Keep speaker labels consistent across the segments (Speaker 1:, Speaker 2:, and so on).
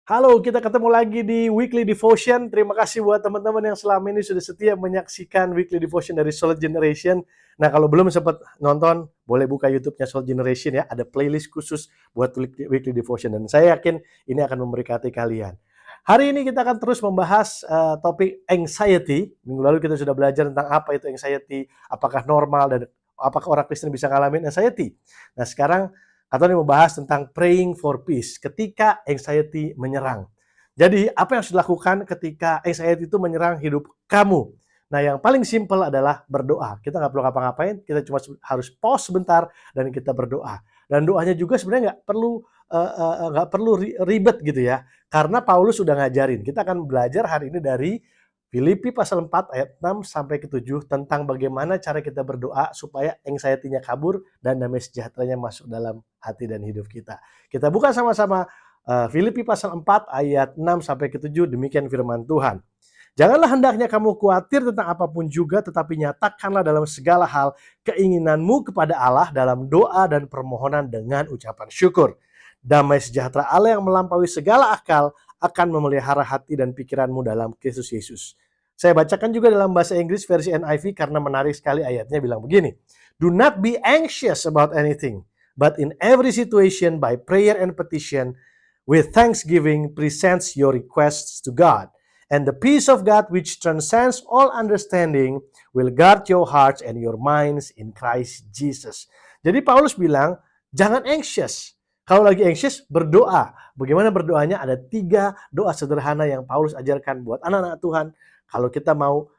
Speaker 1: Halo, kita ketemu lagi di Weekly Devotion. Terima kasih buat teman-teman yang selama ini sudah setia menyaksikan Weekly Devotion dari Solid Generation. Nah, kalau belum sempat nonton, boleh buka YouTube-nya Solid Generation ya. Ada playlist khusus buat Weekly Devotion. Dan saya yakin ini akan memberkati kalian. Hari ini kita akan terus membahas topik anxiety. Minggu lalu kita sudah belajar tentang apa itu anxiety, apakah normal, dan apakah orang Kristen bisa ngalamin anxiety. Nah, sekarang atau ini membahas tentang praying for peace ketika anxiety menyerang. Jadi, apa yang harus dilakukan ketika anxiety itu menyerang hidup kamu? Nah, yang paling simpel adalah berdoa. Kita nggak perlu ngapa-ngapain, kita cuma harus pause sebentar dan kita berdoa. Dan doanya juga sebenarnya nggak perlu ribet gitu ya, karena Paulus sudah ngajarin. Kita akan belajar hari ini dari Filipi pasal 4 ayat 6 sampai ke 7 tentang bagaimana cara kita berdoa supaya anxiety-nya kabur dan damai sejahteranya masuk dalam hati dan hidup kita. Kita buka sama-sama Filipi pasal 4 ayat 6 sampai ke 7, demikian firman Tuhan. Janganlah hendaknya kamu khawatir tentang apapun juga, tetapi nyatakanlah dalam segala hal keinginanmu kepada Allah dalam doa dan permohonan dengan ucapan syukur. Damai sejahtera Allah yang melampaui segala akal akan memelihara hati dan pikiranmu dalam Kristus Yesus. Saya bacakan juga dalam bahasa Inggris versi NIV karena menarik sekali ayatnya, bilang begini. Do not be anxious about anything, but in every situation by prayer and petition, with thanksgiving present your requests to God. And the peace of God which transcends all understanding will guard your hearts and your minds in Christ Jesus. Jadi Paulus bilang, jangan anxious. Kalau lagi anxious, berdoa. Bagaimana berdoanya? Ada 3 doa sederhana yang Paulus ajarkan buat anak-anak Tuhan. Kalau kita mau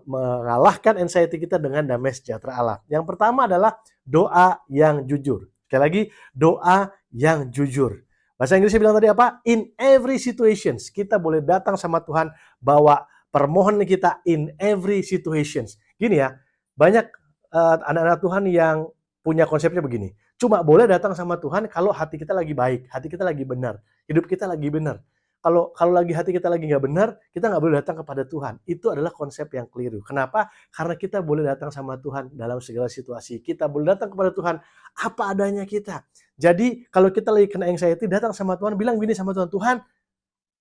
Speaker 1: mengalahkan anxiety kita dengan damai sejahtera Allah. Yang pertama adalah doa yang jujur. Sekali lagi, doa yang jujur. Bahasa Inggrisnya bilang tadi apa? In every situations. Kita boleh datang sama Tuhan, bawa permohonan kita in every situations. Gini ya, banyak anak-anak Tuhan yang punya konsepnya begini. Cuma boleh datang sama Tuhan kalau hati kita lagi baik, hati kita lagi benar, hidup kita lagi benar. Kalau lagi hati kita lagi nggak benar, kita nggak boleh datang kepada Tuhan. Itu adalah konsep yang keliru. Kenapa? Karena kita boleh datang sama Tuhan dalam segala situasi. Kita boleh datang kepada Tuhan apa adanya kita. Jadi kalau kita lagi kena anxiety, datang sama Tuhan, bilang gini sama Tuhan, Tuhan,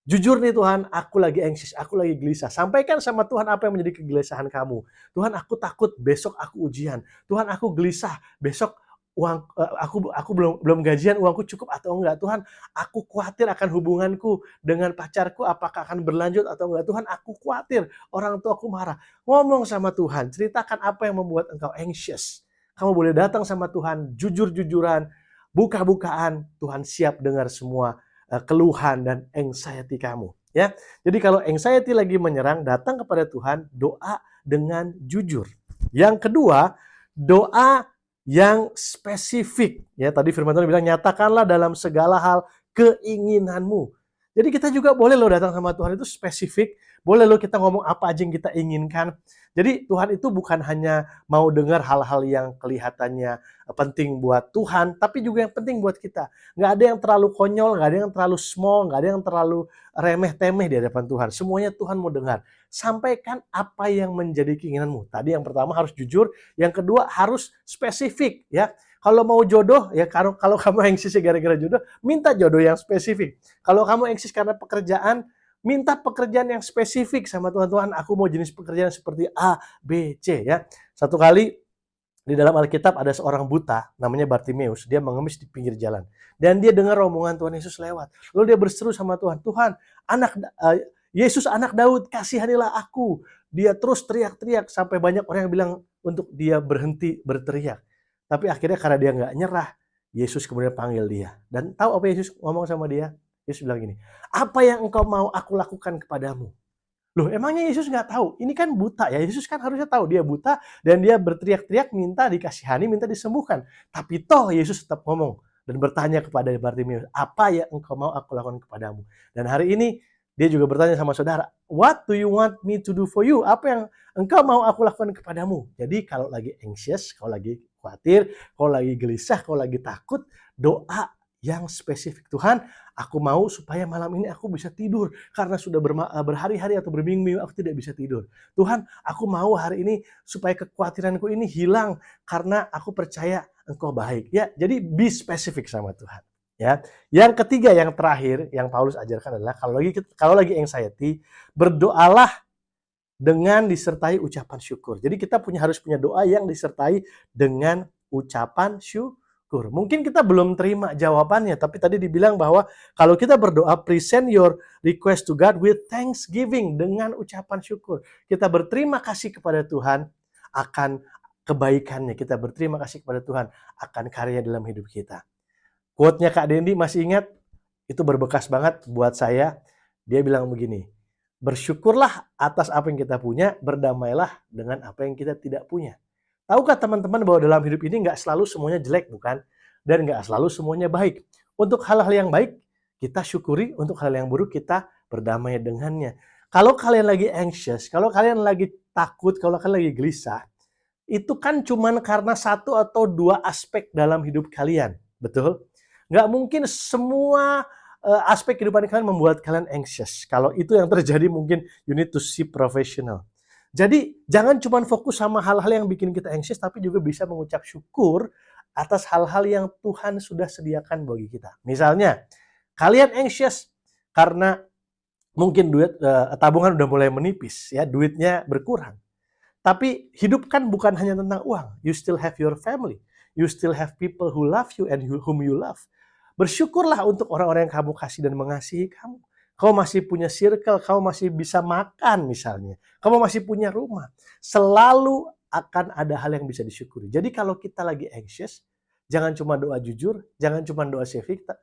Speaker 1: jujur nih Tuhan, aku lagi anxious, aku lagi gelisah. Sampaikan sama Tuhan apa yang menjadi kegelisahan kamu. Tuhan, aku takut besok aku ujian. Tuhan, aku gelisah besok aku belum gajian, uangku cukup atau enggak. Tuhan, aku khawatir akan hubunganku dengan pacarku, apakah akan berlanjut atau enggak. Tuhan, aku khawatir orang tuaku marah. Ngomong sama Tuhan, ceritakan apa yang membuat engkau anxious. Kamu boleh datang sama Tuhan, jujur-jujuran, buka-bukaan. Tuhan siap dengar semua keluhan dan anxiety kamu. Ya, jadi kalau anxiety lagi menyerang, datang kepada Tuhan, doa dengan jujur. Yang kedua, doa yang spesifik. Ya, tadi firman Tuhan bilang, nyatakanlah dalam segala hal keinginanmu. Jadi kita juga boleh loh datang sama Tuhan itu spesifik. Boleh loh kita ngomong apa aja yang kita inginkan. Jadi Tuhan itu bukan hanya mau dengar hal-hal yang kelihatannya penting buat Tuhan, tapi juga yang penting buat kita. Nggak ada yang terlalu konyol, nggak ada yang terlalu small, nggak ada yang terlalu remeh-temeh di hadapan Tuhan. Semuanya Tuhan mau dengar. Sampaikan apa yang menjadi keinginanmu. Tadi yang pertama harus jujur, yang kedua harus spesifik ya. Kalau mau jodoh ya, kalau kamu anxious gara-gara jodoh, minta jodoh yang spesifik. Kalau kamu anxious karena pekerjaan, minta pekerjaan yang spesifik sama Tuhan. Tuhan, aku mau jenis pekerjaan seperti A, B, C ya. Satu kali di dalam Alkitab ada seorang buta namanya Bartimeus, dia mengemis di pinggir jalan dan dia dengar rombongan Tuhan Yesus lewat. Lalu dia berseru sama Tuhan, Tuhan, Yesus anak Daud, kasihanilah aku. Dia terus teriak-teriak sampai banyak orang yang bilang untuk dia berhenti berteriak. Tapi akhirnya karena dia nggak nyerah, Yesus kemudian panggil dia. Dan tahu apa Yesus ngomong sama dia? Yesus bilang gini, apa yang engkau mau aku lakukan kepadamu? Loh, emangnya Yesus nggak tahu? Ini kan buta ya. Yesus kan harusnya tahu dia buta dan dia berteriak-teriak minta dikasihani, minta disembuhkan. Tapi toh Yesus tetap ngomong dan bertanya kepada Bartimeus, apa yang engkau mau aku lakukan kepadamu? Dan hari ini dia juga bertanya sama saudara, what do you want me to do for you? Apa yang engkau mau aku lakukan kepadamu? Jadi kalau lagi anxious, kalau lagi khawatir, kalau lagi gelisah, kalau lagi takut, doa yang spesifik. Tuhan, aku mau supaya malam ini aku bisa tidur karena sudah berhari-hari atau berminggu-minggu aku tidak bisa tidur. Tuhan, aku mau hari ini supaya kekhawatiranku ini hilang karena aku percaya Engkau baik. Ya, jadi be spesifik sama Tuhan. Ya. Yang ketiga, yang terakhir, yang Paulus ajarkan adalah kalau lagi anxiety, berdoalah dengan disertai ucapan syukur. Jadi kita harus punya doa yang disertai dengan ucapan syukur. Mungkin kita belum terima jawabannya, tapi tadi dibilang bahwa kalau kita berdoa, present your request to God with thanksgiving, dengan ucapan syukur. Kita berterima kasih kepada Tuhan akan kebaikannya. Kita berterima kasih kepada Tuhan akan karya dalam hidup kita. Quote-nya Kak Dendi masih ingat? Itu berbekas banget buat saya. Dia bilang begini, bersyukurlah atas apa yang kita punya, berdamailah dengan apa yang kita tidak punya. Tahukah teman-teman bahwa dalam hidup ini nggak selalu semuanya jelek, bukan? Dan nggak selalu semuanya baik. Untuk hal-hal yang baik, kita syukuri. Untuk hal yang buruk, kita berdamai dengannya. Kalau kalian lagi anxious, kalau kalian lagi takut, kalau kalian lagi gelisah, itu kan cuman karena satu atau dua aspek dalam hidup kalian. Betul? Nggak mungkin semua aspek kehidupan kalian membuat kalian anxious. Kalau itu yang terjadi, mungkin you need to see professional. Jadi jangan cuma fokus sama hal-hal yang bikin kita anxious, tapi juga bisa mengucap syukur atas hal-hal yang Tuhan sudah sediakan bagi kita. Misalnya, kalian anxious karena mungkin tabungan udah mulai menipis, ya, duitnya berkurang. Tapi hidup kan bukan hanya tentang uang. You still have your family. You still have people who love you and whom you love. Bersyukurlah untuk orang-orang yang kamu kasih dan mengasihi kamu. Kamu masih punya circle, kamu masih bisa makan misalnya. Kamu masih punya rumah. Selalu akan ada hal yang bisa disyukuri. Jadi kalau kita lagi anxious, jangan cuma doa jujur, jangan cuma doa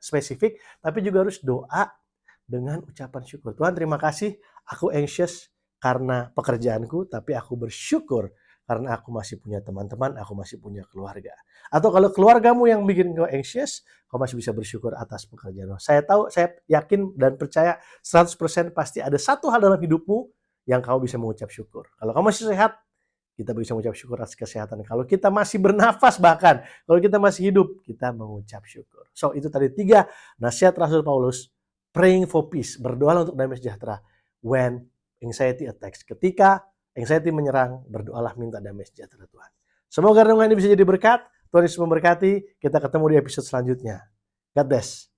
Speaker 1: spesifik, tapi juga harus doa dengan ucapan syukur. Tuhan, terima kasih, aku anxious karena pekerjaanku, tapi aku bersyukur karena aku masih punya teman-teman, aku masih punya keluarga. Atau kalau keluargamu yang bikin kau anxious, kau masih bisa bersyukur atas pekerjaan. Saya tahu, saya yakin dan percaya 100% pasti ada satu hal dalam hidupmu yang kau bisa mengucap syukur. Kalau kamu masih sehat, kita bisa mengucap syukur atas kesehatan. Kalau kita masih bernafas bahkan, kalau kita masih hidup, kita mengucap syukur. So, itu tadi 3 nasihat Rasul Paulus. Praying for peace, berdoa untuk damai sejahtera. When anxiety attacks, ketika anxiety menyerang, berdoalah minta damai sejahtera Tuhan. Semoga renungan ini bisa jadi berkat. Tuhan Yesus memberkati. Kita ketemu di episode selanjutnya. God bless.